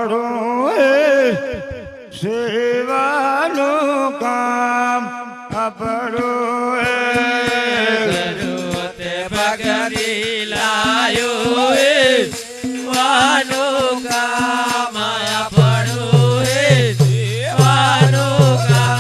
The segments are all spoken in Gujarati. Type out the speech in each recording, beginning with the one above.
આપણું સેવાનું કામ આપણું તે ભગતી લાયો વાનું કામ આપણું સેવાનું કામ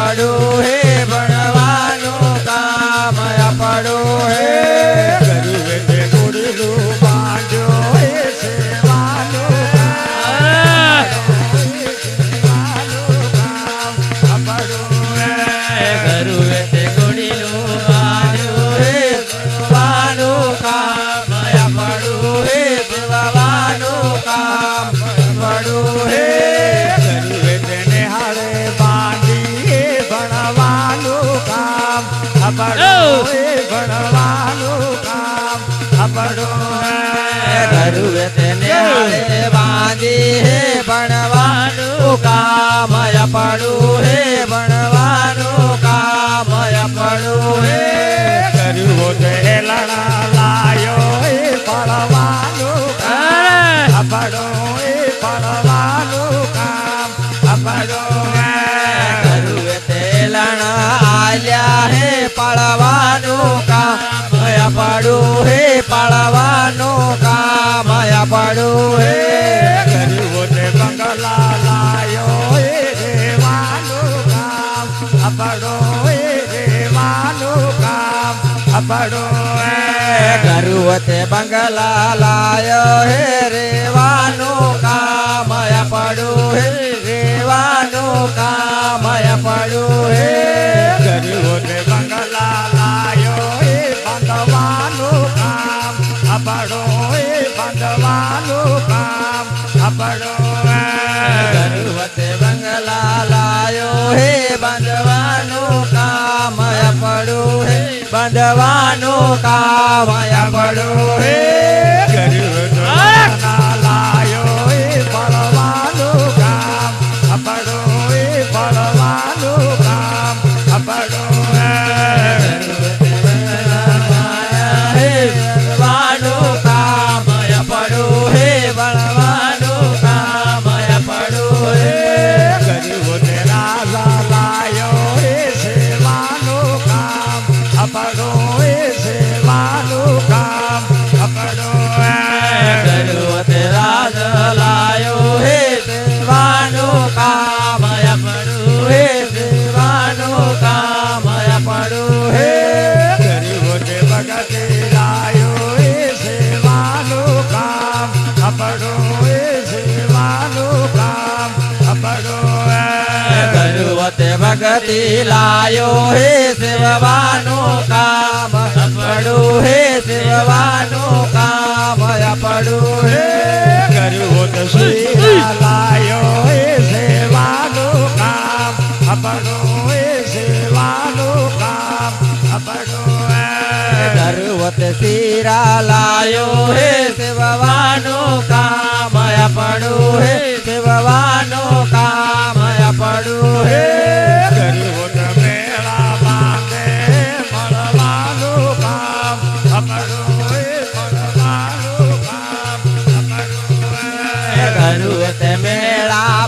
પડું હે ભણવાનું કામ પડું હે ગરુવે તે ગોડલું બાંધ્યો હે સેવાનું કામ ગરુવે તે ગોડીલું બાંધ્યું હે ભણવાનું કામ પડું હે ભણવાનું કામ પડું હે ગરુવે તેને હારે બાંધી ભણવાનું કામ ભણવાનું કામ ગરુવે તેને હારે બાંધી હે ભણવાનું કામ પડું હે ભણવાનું કામ પડું હે ગરુવો તે લણા લાયો એ પડવાનું કામ અપડો એ પડવાનું કામ અપડો ગરુવે તેલણ આલ્યા હે પાળવાનું કામ પડું હે પાળવાનું કામ પડું હે ગરુવો તે બંગલા લાયો એ રેવાનું કામ અપડો એ રેવાનું કામ અપડો ગરુવતે બંગલા લાયો હે રેવાનું કામ પડું હે રેવાનું કામ પડું હે ગરુવો તે બંગલા લાયો એ બંધવાનું કામ અપડો એ બંધવાનું કામ અપડો ગરુવતે બંગલા લાયો હે બંધવાનું કામ પડું હે બંધવાનું કામ પડું હે ગરુવો ના લાયો એ પડવાનું કામ અપડો એ પડવાનું કામ અપડો હે બળવાનું કામ પડું હે બળવાનું કામ પડું હે ગરુવો તે રાજા લાયો એ સેવાનું કામ અપડો એ સેવાનું કામ અપડો ગરુવતે રાજ લાયો હે સેવાનું કામ પડું હે સેવાનું કામ પડું હે ગરુવો તે ભગતે લાયો એ સેવાનું કામ અપડો એ સેવાનું કામ અપડો ગરુવતે ભગતિ લાયો હે સેવવાનું કામ પડું હે સેવવાનું કામ પડું હે ગરુવો તે શીરા લાયો એ સેવાનું કામ અપડો એ સેવાનું કામ અપડો ગરુવતે શીરા લાયો હે સેવવાનું કામ પડું હે સેવવાનું કામ પડું હે ગરુવો તે મેળા બાંધે મળવાનું કામ અપડો એ મળવાનું કામ અપડો ગરુવતે મેળા